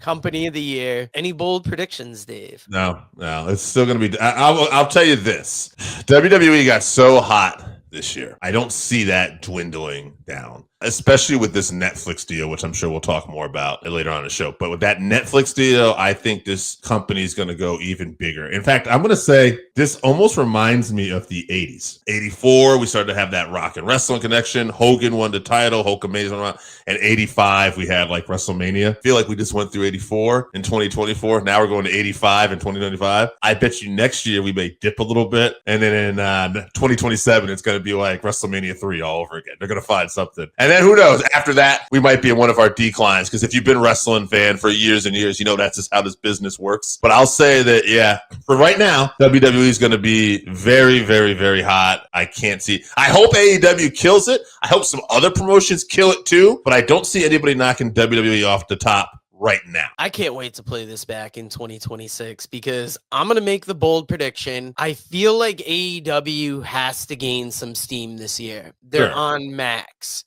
company of the year. Any bold predictions, Dave? No, it's still going to be. I'll tell you this: WWE got so hot this year. I don't see that dwindling down, especially with this Netflix deal, which I'm sure we'll talk more about later on in the show. But with that Netflix deal, I think this company is going to go even bigger. In fact, I'm going to say this almost reminds me of the 80s. 84, we started to have that rock and wrestling connection. Hogan won the title, Hulkamania, and 85, we had like WrestleMania. I feel like we just went through 84 in 2024. Now we're going to 85 in 2095. I bet you next year we may dip a little bit. And then in 2027, it's going to be like WrestleMania 3 all over again. They're going to find something. And then who knows? After that, we might be in one of our declines. Because if you've been a wrestling fan for years and years, you know that's just how this business works. But I'll say that, yeah, for right now, WWE is going to be very, very, very hot. I can't see. I hope AEW kills it. I hope some other promotions kill it too. But I don't see anybody knocking WWE off the top right now. I can't wait to play this back in 2026 because I'm going to make the bold prediction. I feel like AEW has to gain some steam this year. They're on Max.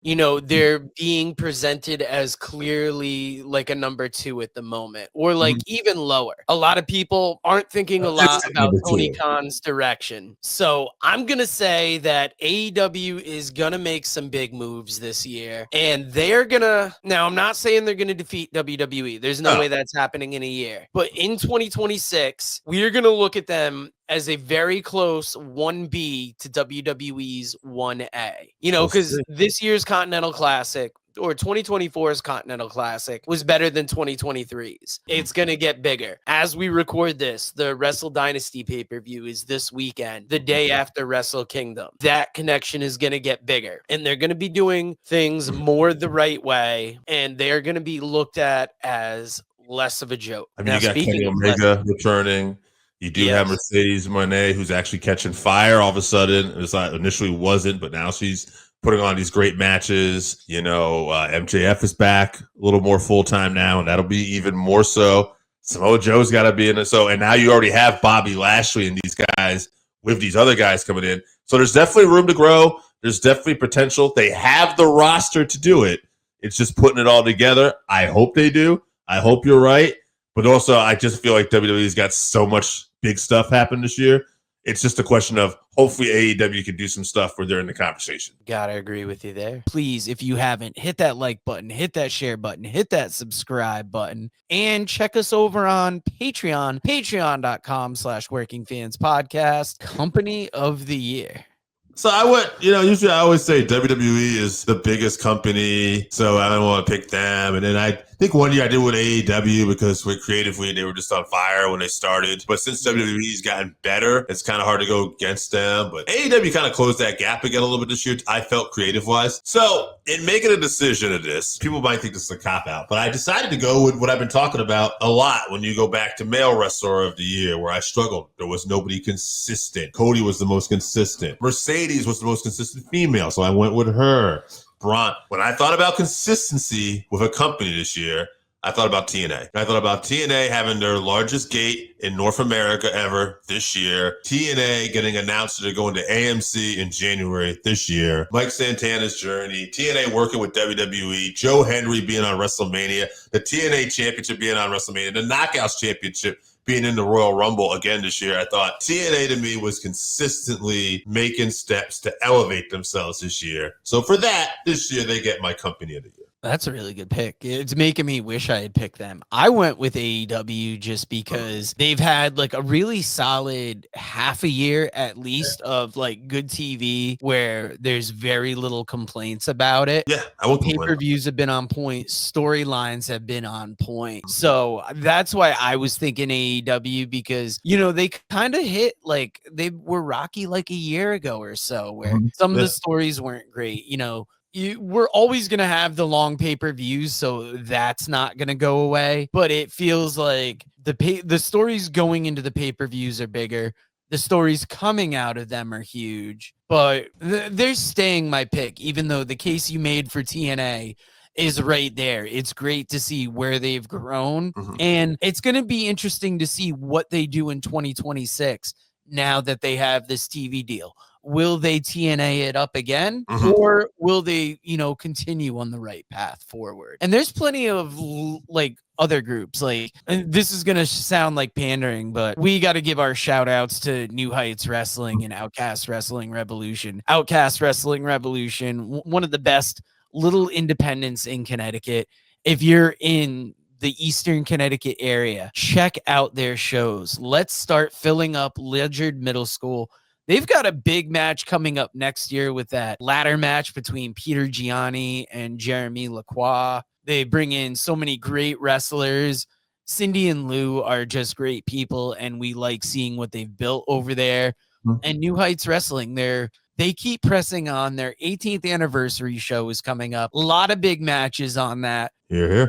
You know, they're being presented as clearly like a number 2 at the moment, or like even lower. A lot of people aren't thinking a lot about Tony Khan's direction. So I'm going to say that AEW is going to make some big moves this year, and they're going to, now I'm not saying they're going to defeat WWE. There's no way that's happening in a year, but in 2026, we're going to look at them as a very close 1B to WWE's 1A. You know, because this year's Continental Classic or 2024's Continental Classic was better than 2023's. It's going to get bigger. As we record this, the Wrestle Dynasty pay-per-view is this weekend, the day after Wrestle Kingdom. That connection is going to get bigger, and they're going to be doing things more the right way, and they're going to be looked at as less of a joke. I mean, now, you got Kenny Omega returning. You do have Mercedes Moné, who's actually catching fire all of a sudden. It was like initially wasn't, but now she's putting on these great matches. You know, MJF is back a little more full-time now, and that'll be even more so. Samoa Joe's got to be in it. So, and now you already have Bobby Lashley and these guys with these other guys coming in. So there's definitely room to grow. There's definitely potential. They have the roster to do it. It's just putting it all together. I hope they do. I hope you're right. But also, I just feel like WWE's got so much big stuff happen this year. It's just a question of hopefully AEW can do some stuff where they're in the conversation. Gotta agree with you there. Please, if you haven't, hit that like button, hit that share button, hit that subscribe button, and check us over on Patreon, patreon.com/workingfanspodcast, company of the year. So I would, usually I always say WWE is the biggest company, so I don't want to pick them. And then I think one year I did with AEW because creatively they were just on fire when they started. But since WWE's gotten better, it's kind of hard to go against them. But AEW kind of closed that gap again a little bit this year, I felt, creative-wise. So in making a decision of this, people might think this is a cop-out, but I decided to go with what I've been talking about a lot when you go back to Male Wrestler of the Year, where I struggled. There was nobody consistent. Cody was the most consistent. Mercedes was the most consistent female, so I went with her. Braun. When I thought about consistency with a company this year, I thought about TNA. I thought about TNA having their largest gate in North America ever this year. TNA getting announced that they're going to AMC in January this year. Mike Santana's journey. TNA working with WWE. Joe Henry being on WrestleMania. The TNA Championship being on WrestleMania. The Knockouts Championship being in the Royal Rumble again this year. I thought TNA to me was consistently making steps to elevate themselves this year. So for that, this year they get my company of the year. That's a really good pick. It's making me wish I had picked them. I went with AEW just because they've had like a really solid half a year at least of like good TV where there's very little complaints about it. Yeah, I won't complain. Pay-per-views have been on point. Storylines have been on point. So that's why I was thinking AEW because, they kind of hit like they were rocky like a year ago or so where some of the stories weren't great, we're always going to have the long pay-per-views, so that's not going to go away. But it feels like the stories going into the pay-per-views are bigger. The stories coming out of them are huge. But they're staying my pick, even though the case you made for TNA is right there. It's great to see where they've grown. And it's going to be interesting to see what they do in 2026 now that they have this TV deal. Will they TNA it up again or will they, continue on the right path forward? And there's plenty of like other groups. Like, and this is going to sound like pandering, but we got to give our shout outs to New Heights Wrestling and Outcast Wrestling Revolution. Outcast Wrestling Revolution, one of the best little independents in Connecticut. If you're in the Eastern Connecticut area, check out their shows. Let's start filling up Ledyard Middle School. They've got a big match coming up next year with that ladder match between Peter Gianni and Jeremy Lacroix. They bring in so many great wrestlers. Cindy and Lou are just great people, and we like seeing what they've built over there. And New Heights Wrestling, they keep pressing on. Their 18th anniversary show is coming up. A lot of big matches on that. Here, here.